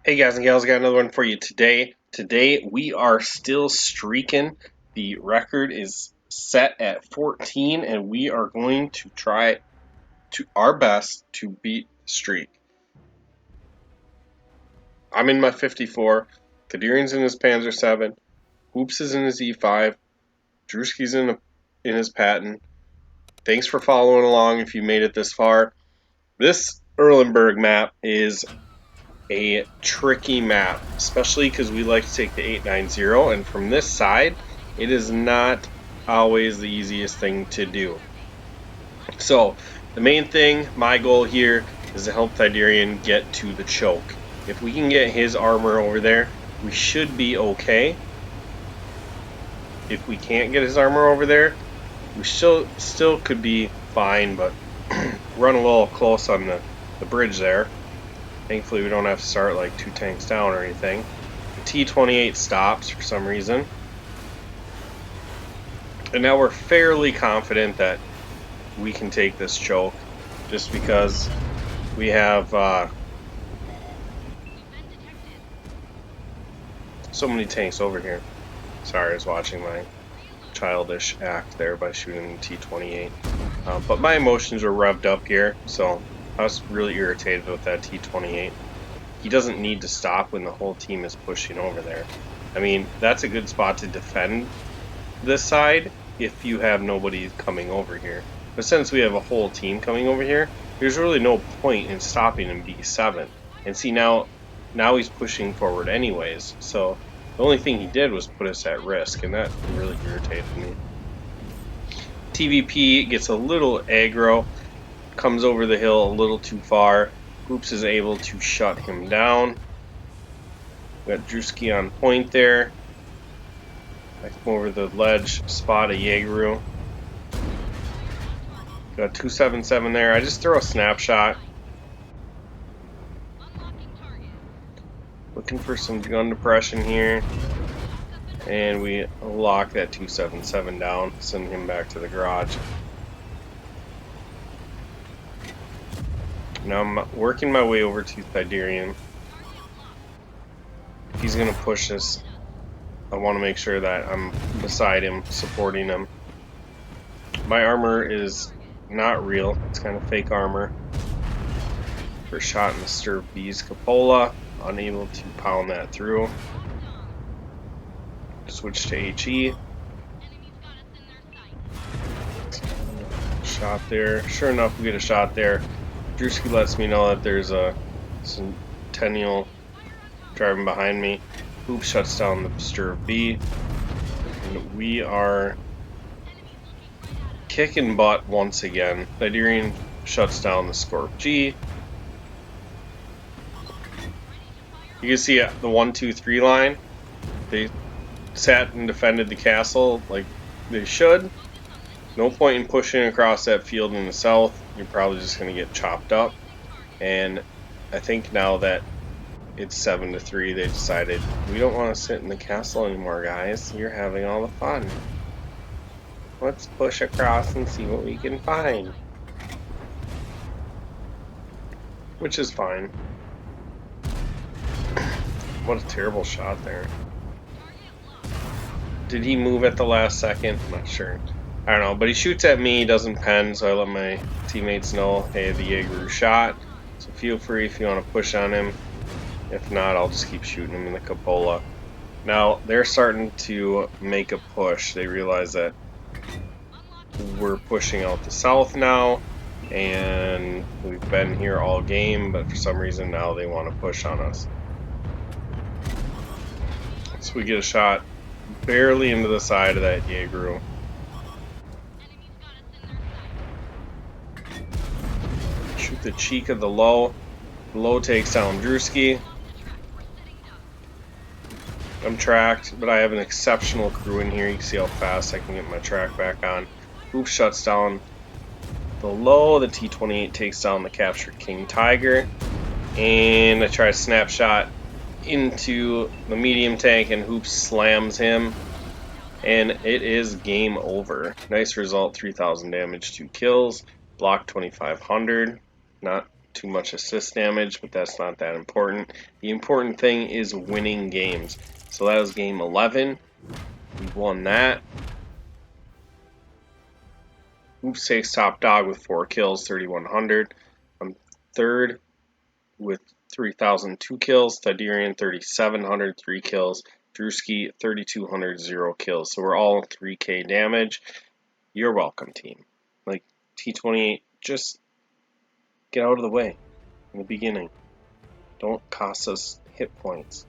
Hey guys and gals, got another one for you today. Today we are still streaking. The record is set at 14 and we are going to try to our best to beat the streak. I'm in my 54, Kadirian's in his Panzer 7, Hoops is in his E5, Drewski's in his Patton. Thanks for following along if you made it this far. This Erlenberg map is a tricky map, especially because we like to take the 890, and from this side, it is not always the easiest thing to do. So, the main thing, my goal here, is to help Thyderian get to the choke. If we can get his armor over there, we should be okay. If we can't get his armor over there, we still could be fine, but run a little close on the bridge there. Thankfully, we don't have to start like 2 tanks down or anything. The T-28 stops for some reason. And now we're fairly confident that we can take this choke just because we have so many tanks over here. Sorry, I was watching my childish act there by shooting the T-28. But my emotions are revved up here, so I was really irritated with that T-28. He doesn't need to stop when the whole team is pushing over there. I mean, that's a good spot to defend this side if you have nobody coming over here. But since we have a whole team coming over here, there's really no point in stopping in B7. And see, now he's pushing forward anyways. So the only thing he did was put us at risk, and that really irritated me. TVP gets a little aggro, comes over the hill a little too far. Hoops is able to shut him down. We got Drewski on point there. I come over the ledge, spot a Jaegeru. Got 277 there. I just throw a snapshot. Looking for some gun depression here. And we lock that 277 down, send him back to the garage. Now I'm working my way over to Thyderian. If he's going to push this, I want to make sure that I'm beside him, supporting him. My armor is not real. It's kind of fake armor. First shot in Mr. B's cupola. Unable to pound that through. Switch to HE. Shot there. Sure enough, we get a shot there. Drewski lets me know that there's a Centennial driving behind me. Hoop shuts down the Mr. B. And we are kicking butt once again. Thyderian shuts down the Scorp G. You can see the 1, 2, 3 line. They sat and defended the castle like they should. No point in pushing across that field in the south. You're probably just going to get chopped up. And I think now that it's 7-3, they decided we don't want to sit in the castle anymore, guys. You're having all the fun. Let's push across and see what we can find. Which is fine. What a terrible shot there. Did he move at the last second? I'm not sure. I don't know, but he shoots at me, doesn't pen, so I let my teammates know, hey, the Jaegeru shot. So feel free if you want to push on him. If not, I'll just keep shooting him in the cupola. Now, they're starting to make a push. They realize that we're pushing out the south now, and we've been here all game, but for some reason now they want to push on us. So we get a shot barely into the side of that Jaegeru. Shoot the cheek of the low. The low takes down Drewski. I'm tracked, but I have an exceptional crew in here. You can see how fast I can get my track back on. Hoop shuts down the low. The T-28 takes down the captured King Tiger. And I try a snapshot into the medium tank, and Hoop slams him. And it is game over. Nice result, 3,000 damage, 2 kills. Block 2,500. Not too much assist damage, but that's not that important. The important thing is winning games. So that was game 11. We won that. Oops takes top dog with 4 kills, 3,100. I'm third with 3,002 kills. Thyderian 3,700, 3 kills. Drewski 3,200, 0 kills. So we're all 3k damage. You're welcome, team. Like T28, just get out of the way in the beginning. Don't cost us hit points.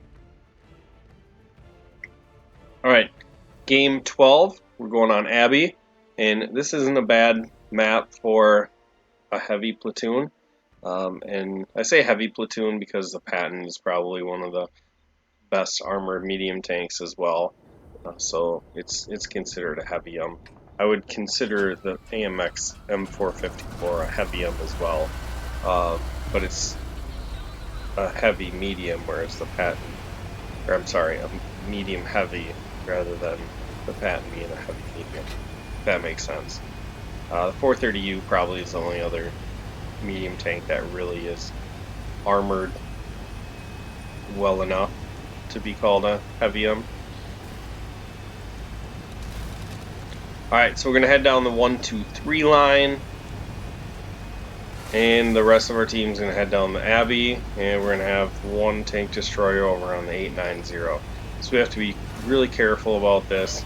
Alright, game 12. We're going on Abbey. And this isn't a bad map for a heavy platoon. And I say heavy platoon because the Patton is probably one of the best armored medium tanks as well. So it's considered a heavy I would consider the AMX M454 a heavy as well. But it's a heavy medium, whereas the Patton, or I'm sorry, a medium heavy rather than the Patton being a heavy medium. If that makes sense. The 430U probably is the only other medium tank that really is armored well enough to be called a heavy Alright, so we're going to head down the 1, 2, 3 line. And the rest of our team's going to head down the Abbey. And we're going to have one tank destroyer over on the 890. So we have to be really careful about this.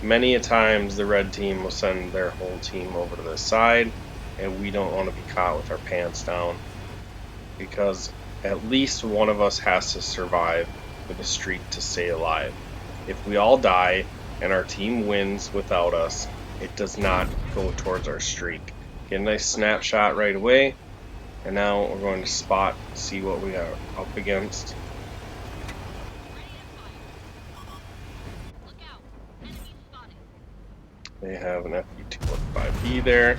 Many a times the red team will send their whole team over to this side. And we don't want to be caught with our pants down. Because at least one of us has to survive with a streak to stay alive. If we all die and our team wins without us, it does not go towards our streak. Get a nice snapshot right away, and now we're going to spot, see what we are up against. They have an FB215B there.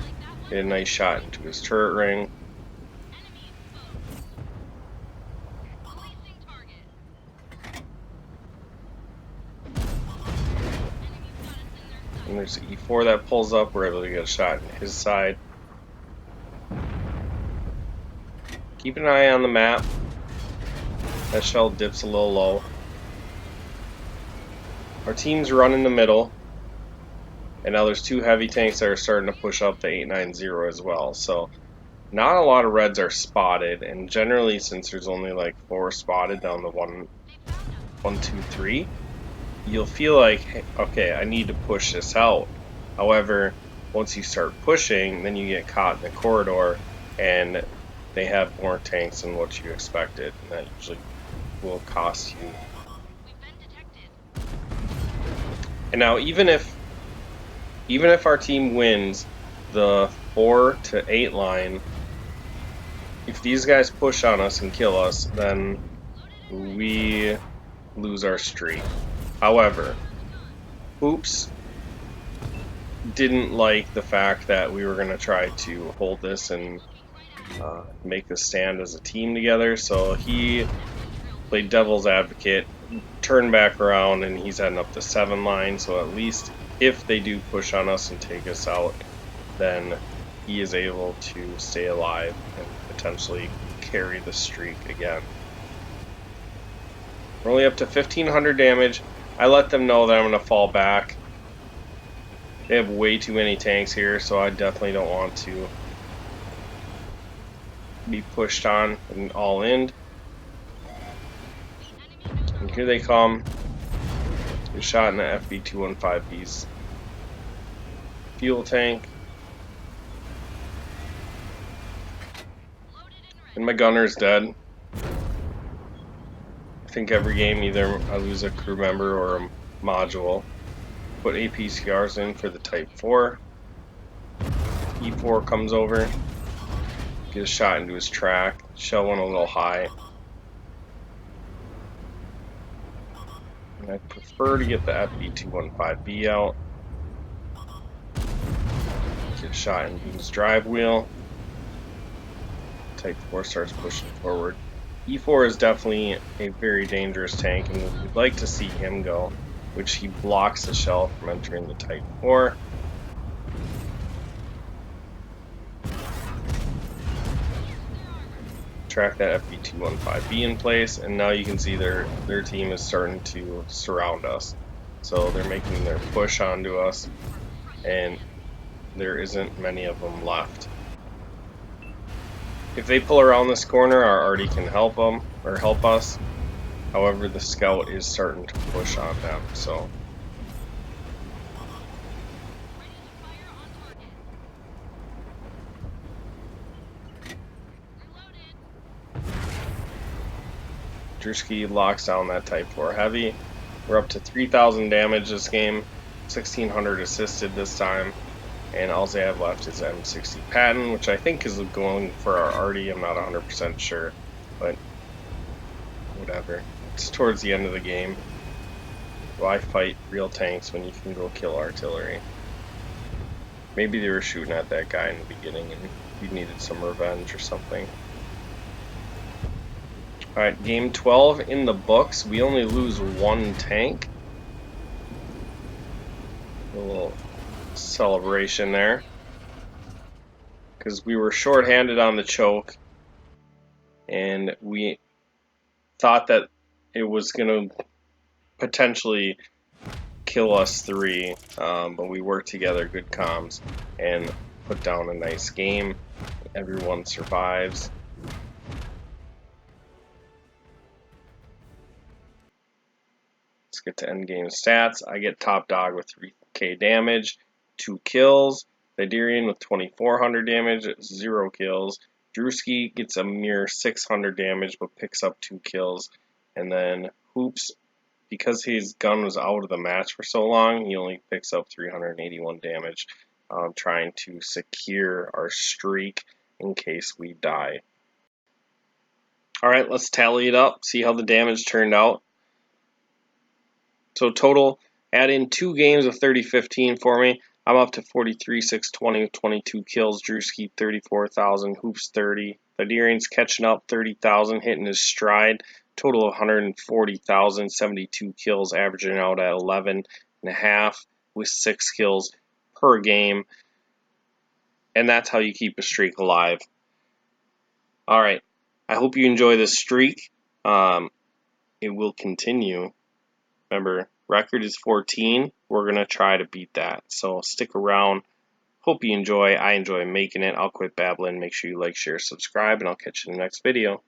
Get a nice shot into his turret ring. And there's an E4 that pulls up. We're able to get a shot in his side. Keep an eye on the map. That shell dips a little low. Our team's run in the middle. And now there's 2 heavy tanks that are starting to push up the 890 as well. So not a lot of reds are spotted. And generally, since there's only like 4 spotted down the 1, 2, 3, you'll feel like, hey, okay, I need to push this out. However, once you start pushing, then you get caught in the corridor, and they have more tanks than what you expected, and that usually will cost you. And now, even if our team wins the 4 to 8 line, if these guys push on us and kill us, then we lose our streak. However, Oops didn't like the fact that we were going to try to hold this and make this stand as a team together, so he played devil's advocate, turned back around, and he's heading up the 7 line, so at least if they do push on us and take us out, then he is able to stay alive and potentially carry the streak again. We're only up to 1,500 damage. I let them know that I'm going to fall back. They have way too many tanks here, so I definitely don't want to be pushed on and all in. And here they come. Good shot in the FB215B's fuel tank. And my gunner's dead. I think every game either I lose a crew member or a module. Put APCRs in for the Type 4. E4 comes over. Get a shot into his track. Shell went a little high. And I prefer to get the FB215B out. Get a shot into his drive wheel. Type 4 starts pushing forward. E4 is definitely a very dangerous tank, and we'd like to see him go, which he blocks the shell from entering the Type 4. track that FB215B in place, and now you can see their team is starting to surround us. So they're making their push onto us, and there isn't many of them left. If they pull around this corner, our arty can help them or help us. However, the scout is starting to push on them, so. Drewski locks down that Type 4 heavy. We're up to 3,000 damage this game, 1,600 assisted this time, and all they have left is M60 Patton, which I think is going for our arty. I'm not 100% sure, but whatever. It's towards the end of the game. Why fight real tanks when you can go kill artillery? Maybe they were shooting at that guy in the beginning and we needed some revenge or something. Alright, game 12 in the books. We only lose one tank. A little celebration there. Because we were shorthanded on the choke. And we thought that it was going to potentially kill us three. But we worked together, good comms, and put down a nice game. Everyone survives. Let's get to endgame stats. I get top dog with 3k damage, 2 kills. Thyderian with 2,400 damage, 0 kills. Drewski gets a mere 600 damage but picks up 2 kills. And then Hoops, because his gun was out of the match for so long, he only picks up 381 damage, trying to secure our streak in case we die. Alright, let's tally it up, see how the damage turned out. So total, add in 2 games of 30-15 for me. I'm up to 43,620 with 22 kills. Drewski 34,000, Hoops 30. Thyderian's catching up 30,000, hitting his stride. Total of 140,000, 72 kills, averaging out at 11.5 with 6 kills per game. And that's how you keep a streak alive. Alright, I hope you enjoy this streak. It will continue. Remember, record is 14. We're going to try to beat that. So stick around. Hope you enjoy. I enjoy making it. I'll quit babbling. Make sure you like, share, subscribe, and I'll catch you in the next video.